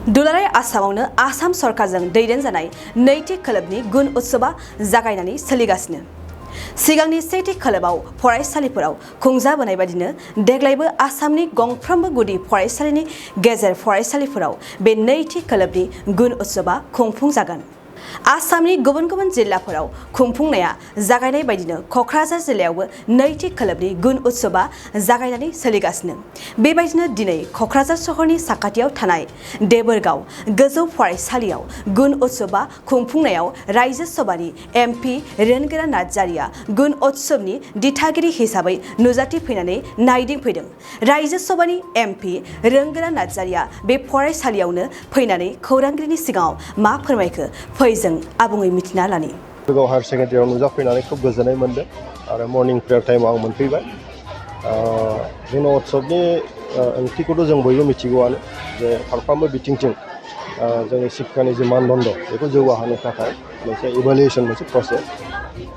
दुलाराय आसामावनो आसाम सरकारजों दैदेनजानाय नैथि खोलोबनि गुन उत्सबा जागायनानै सोलिगासिनो। सिगांनि सेथि खोलोबाव फरायसालिफोराव खुंजाबोनाय बायदिनो देग्लायबो आसामनि गंफ्रोमबो गुदि फरायसालिनि गेजेर फरायसालिफोराव बे नैथि खोलोबनि गुन उत्सबा खुंफुंजागोन। आसामनि गुबुन गुबुन जिल्लाफोराव खुंफुंनाया जागायनाय बायदिनो कक्राझार जिल्लायावबो नैथि खोलोबनि गुन उत्सबा जागायनानै सोलिगासिनो। बेबायदिनो दिनै कक्राझार सहरनि साखाथियाव थानाय देबोरगाव गोजौ फरायसालियाव गुन उत्सबा खुंफुंनायाव रायजो सभानि एमपि रेनगोरा नार्जारिया गुन उत्सबनि दिथागिरि हिसाबै नुजाथिफैनानै नायदिंफैदों। रायजो सभानि एमपि रेनगोरा नार्जारिया बे फरायसालियावनो फैनानै खौरांगिरिनि सिगाङाव मा फोरमायखो जों आबुङै मिथिना लानि। देबोरगाव हायार सेकेन्डारियाव नुजाफैनानै खुब गोजोननाय मोनदों आरो मर्निं प्रेयार टाइमाव आं मोनफैबाय। गुन उत्सबनि ओंथिखौथ' जों बयबो मिथिगौआनो जे फारफ्रोमबो बिथिंथिं जोंनि शिक्षानि जे मानदण्ड बेखौ जौगाहोनो थाखाय मोनसे इभालुएसन मोनसे प्रसेस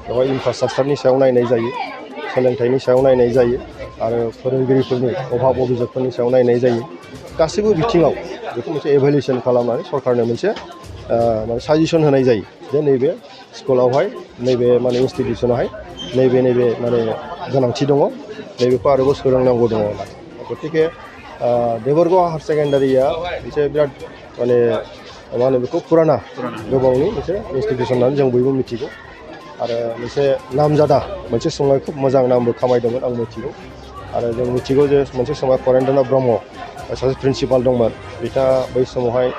बेवहाय इनफ्रास्ट्राक्चारनि सायाव नायनाय जायो, सोलोंथाइनि सायाव नायनाय जायो आरो फोरोंगिरिफोरनि अभाब अभिजोगफोरनि सायाव नायनाय जायो। गासैबो बिथिङाव बेखौ मोनसे इभालुएसन खालामनानै सरकारनो मोनसे साजेसन होनाय जायो जे नैबे स्कुलावहाय नैबे माने इन्स्टिटिउसनावहाय नैबे माने गोनांथि दङ, नैबेखौ आरोबाव सोलोंनांगौ दङ। गतिके देबोरगाव हायार सेकेन्डारिया मोनसे बिराद माने मा होनो बेखौ फुराना गोबावनि मोनसे इन्स्टिटिउसन होननानै जों बयबो मिथिगौ आरो मोनसे नामजादा मोनसे समाव खुब मोजां नामबो खामायदोंमोन आं मिथिगौ। आरो जों मिथिगौ जे मोनसे समाव करेन्द्रनाथ ब्रह्म सासे प्रिन्सिपाल दंमोन, बिथाङा बै समावहाय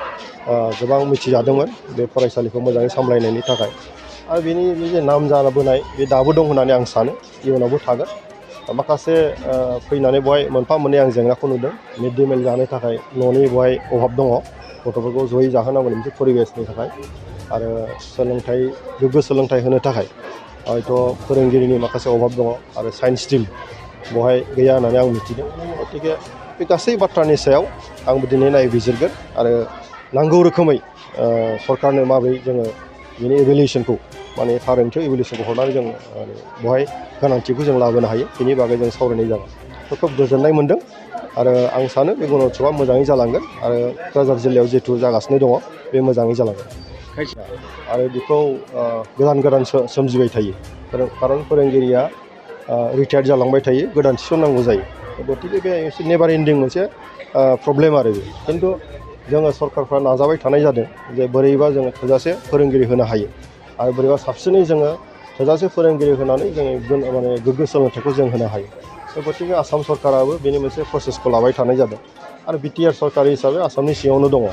गोबां मिथिजादोंमोन बे फरायसालिखौ मोजाङै सामलायनायनि थाखाय। आरो बेनि जे नाम जाबोनाय बे दाबो दं होननानै आं सानो, इयुनावबो थागोन। माखासे फैनानै बेवहाय मोनफा मोननै आं जेंनाखौ नुदों। मिड डे मिल जानो थाखाय न'नि बेवहाय अभाब दङ, गथ'फोरखौ जयै जाहोनांगौ मोनसे परिबेसनि थाखाय आरो सोलोंथाइ गोग्गो सोलोंथाइ होनो थाखाय हयथ' फोरोंगिरिनि माखासे अभाब दङ आरो साइन्स स्ट्रिम बेवहाय गैया होननानै आं मिथिदों। गतिके बे गासै बाथ्रानि सायाव आंबो दिनै नायबिजिरगोन आरो नांगौ रोखोमै सरकारनो माबोरै जोङो बिनि इभेलुएसनखौ माने थारैनोथ' इभेलुएसनखौ हरनानै जों बेवहाय गोनांथिखौ जों लाबोनो हायो, बेनि बागै जों सावरायनाय जागोन। खोब गोजोननाय मोनदों आरो आं सानो बे गुन उत्सबा मोजाङै जालांगोन आरो क'क्राझार जिल्लायाव जिहेतु जागासिनो दङ बे मोजाङै जालांगोन। आरो बेखौ गोदान सोमजिबाय थायो, खारन फोरोंगिरिया रिटायार्ड जालांबाय थायो, गोदान थिसननांगौ जायो। गतिके बे एसे नेभार एन्डिं मोनसे प्रब्लेम आरो बे। खिन्थु जोङो सरकारफ्रा नाजाबाय थानाय जादों जे बोरैबा जोङो थोजासे फोरोंगिरि होनो हायो आरो बोरैबा साबसिनै जोङो थोजासे फोरोंगिरि होनानै जोङो माने गोग्गो सोलोंथाइखौ जों होनो हायो। गतिके आसाम सरकाराबो बेनि मोनसे प्रसेसखौ लाबाय थानाय जादों आरो बिटिआर सरकार हिसाबै आसामनि सिङावनो दङ।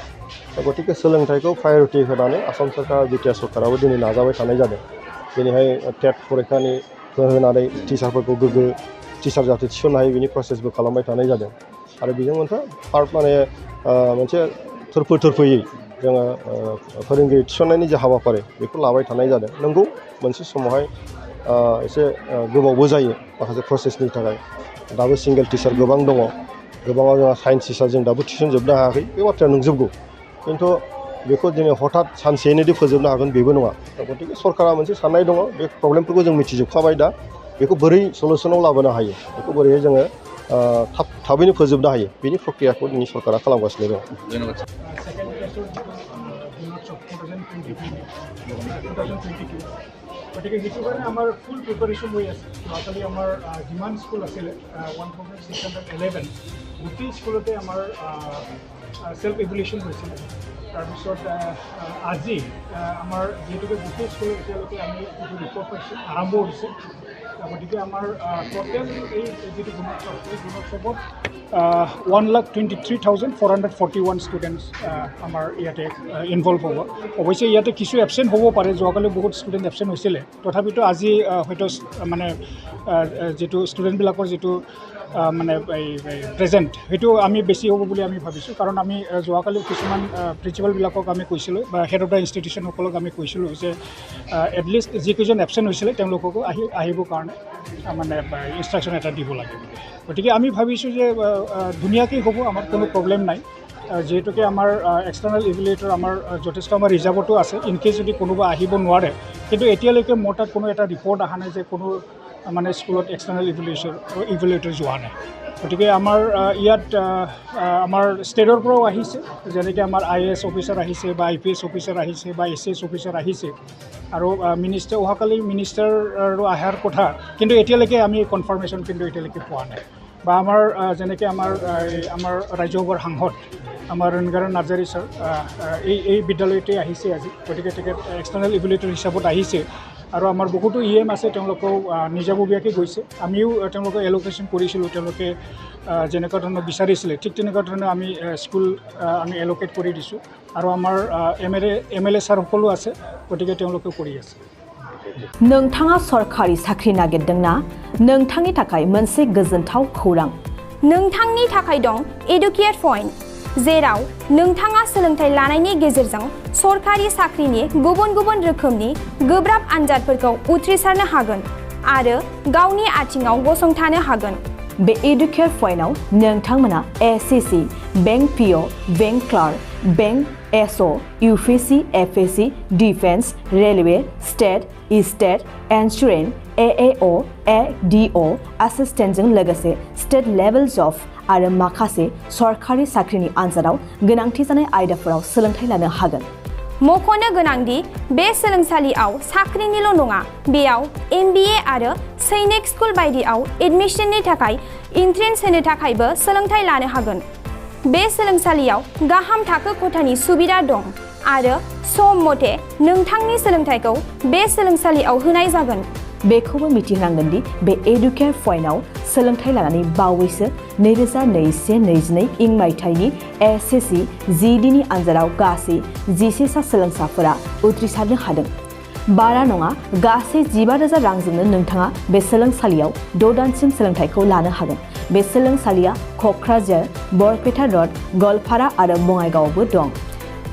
गतिके सोलोंथाइखौ प्रायरिटि होनानै आसाम सरकार बिटिआर सरकाराबो दिनै नाजाबाय थानाय जादों। दिनैहाय टेट फरिखानि होनानै टिचारफोरखौ गोग्गो टिचार जाहाथे थिसननो हायो बिनि प्रसेसबो खालामबाय थानाय जादों आरो बेजों माने मोनसे थोरफोयै जोङो फोरोंगिरि थिसननायनि जे हाबाफारि बेखौ लाबाय थानाय जादों। नंगौ मोनसे समावहाय एसे गोबावबो जायो माखासे प्रसेसनि थाखाय। दाबो सिंगेल टिचार गोबां दङ, गोबाङाव जोंहा साइन्स टिचार जों दाबो थिसनजोबनो हायाखै, बे बाथ्राया नंजोबगौ। खिन्थु बेखौ दिनै हठात सानसेयैनो फोजोबनो हागोन बेबो नङा। गतिके सरकारा मोनसे साननाय दङ, बे प्रब्लेमफोरखौ जों मिथिजोबखाबाय दा, बेखौ बोरै सलुसनाव लाबोनो हायो, बेखौ बोरैहाय जोङो थाबैनो फोजोबनो हायो, बेनि प्रक्रियाखौ दिनै सरकारा खालामगासिनो दङ। গতিকে সেইটো কাৰণে আমাৰ ফুল প্ৰিপাৰেশ্যন হৈ আছে। যোৱাকালি আমাৰ যিমান স্কুল আছিলে 1611 গোটেই স্কুলতে আমাৰ চেল্ফ ইভেলুৱেশ্যন হৈছিলে। তাৰপিছত আজি আমাৰ যিহেতুকে গোটেই স্কুলত এতিয়ালৈকে আমি যিটো ৰিপৰ্ট পাইছোঁ আৰম্ভ হৈছে। গতিকে আমাৰ টোটেল এই যিটো গুণোৎসৱ এই গুণোৎসৱত 1,23,441 ষ্টুডেণ্টছ আমাৰ ইয়াতে ইনভলভ হ'ব। অৱশ্যে ইয়াতে কিছু এবচেণ্ট হ'ব পাৰে, যোৱাকালি বহুত ষ্টুডেণ্ট এবচেণ্ট হৈছিলে, তথাপিতো আজি হয়তো মানে যিটো ষ্টুডেণ্টবিলাকৰ যিটো মানে এই প্ৰেজেণ্ট সেইটো আমি বেছি হ'ব বুলি আমি ভাবিছোঁ। কাৰণ আমি যোৱাকালি কিছুমান প্ৰিন্সিপালবিলাকক আমি কৈছিলোঁ বা হেড অফ দ্য ইনষ্টিটিউশ্যনসকলক আমি কৈছিলোঁ যে এটলিষ্ট যিকেইজন এবচেণ্ট হৈছিলে তেওঁলোককো আহিবৰ কাৰণে মানে ইনষ্ট্ৰাকশ্যন এটা দিব লাগে। গতিকে আমি ভাবিছোঁ যে ধুনীয়াকৈ হ'ব, আমাৰ কোনো প্ৰব্লেম নাই। যিহেতুকে আমাৰ এক্সটাৰ্নেল ইভেলুৱেটৰ আমাৰ যথেষ্ট আমাৰ ৰিজাৰ্ভতো আছে, ইনকেছ যদি কোনোবা আহিব নোৱাৰে। কিন্তু এতিয়ালৈকে মোৰ তাত কোনো এটা ৰিপৰ্ট অহা নাই যে কোনো মানে স্কুলত এক্সটাৰ্নেল ইভেলুৱেটৰ যোৱা নাই। গতিকে আমাৰ ইয়াত আমাৰ ষ্টেটৰ পৰাও আহিছে, যেনেকৈ আমাৰ IAS অফিচাৰ আহিছে বা IPS অফিচাৰ আহিছে বা SS অফিচাৰ আহিছে আৰু মিনিষ্টাৰ অহাকালি মিনিষ্টাৰো অহাৰ কথা, কিন্তু এতিয়ালৈকে আমি কনফাৰ্মেশ্যন কিন্তু এতিয়ালৈকে পোৱা নাই। বা আমাৰ যেনেকৈ আমাৰ ৰাজ্যসভাৰ সাংসদ আমাৰ ৰণগাৰা নাৰ্জাৰী ছাৰ এই বিদ্যালয়তে আহিছে আজি, গতিকে তেখেত এক্সটাৰ্নেল ইভেলুৱেটৰ হিচাপত আহিছে আৰু আমাৰ বহুতো EM আছে, তেওঁলোকেও নিজাববীয়াকৈ গৈছে। আমিও তেওঁলোকক এল'কেশ্যন কৰিছিলোঁ, তেওঁলোকে যেনেকুৱা ধৰণৰ বিচাৰিছিলে ঠিক তেনেকুৱা ধৰণে আমি স্কুল আমি এল'কেট কৰি দিছোঁ আৰু আমাৰ MLA ছাৰসকলো আছে, গতিকে তেওঁলোকেও কৰি আছে। नोंथाङा सरखारि साख्रि नागिरदोंना? नोंथांनि थाखाय मोनसे गोजोनथाव खौरां। नोंथांनि थाखाय दं एडुकेट पइन्ट, जेराव नोंथाङा सोलोंथाइ लानायनि गेजेरजों सरखारि साख्रिनि गुबुन गुबुन रोखोमनि गोब्राब आनजादफोरखौ उथ्रिसारनो हागोन आरो गावनि आथिङाव गसंथानो हागोन। बे एडुकेट पइन्टआव नोंथांमोना SSC, bank PO, bank clerk, bank SO, UPSC, FSC, defence, railway, state insurance, AAO, ADO एसिस्टेन्टजों लोगोसे स्टेट लेभेल जब आरो माखासे सरखारि साख्रिनि आनजादाव गोनांथि जानाय आयदाफोराव सोलोंथाइ लानो हागोन। मख'नो गोनांदि बे सोलोंसालियाव साख्रिनिल' नङा, बेयाव MBA आरो सैनिक स्कुल बायदियाव एडमिशननि थाखाय एन्ट्रेन्स होनो थाखायबो सोलोंथाइ लानो हागोन। बे सोलोंसालियाव गाहाम थाखो खथानि सुबिदा दं आरो सम मथे नोंथांनि सोलोंथाइखौ बे सोलोंसालियाव होनाय जागोन। बेखौबो मिथिनांगोन दि बे एडुकेट पइन्टआव सोलोंथाइ लानानै बावैसो 2021-22 इं मायथाइनि SSC GDनि आनजादाव गासै 11 सा सोलोंसाफोरा उथ्रिसारनो हादों। बारा नङा, गासै 15,000 रांजोंनो नोंथाङा बे सोलोंसालियाव 6 दानसिम सोलोंथाइखौ लानो हागोन। बे सोलोंसालिया क'क्राझार, बरपेटा र'ड, गवालपारा आरो बङाइगावआवबो दं।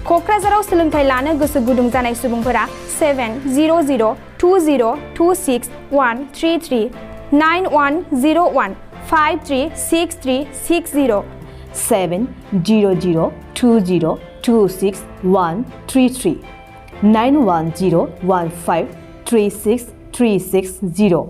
क'क्राझाराव सोलोंथाइ लानो गोसो गुदुं जानाय सुबुंफोरा 70020263133 9101 536360 70020263133 9101536360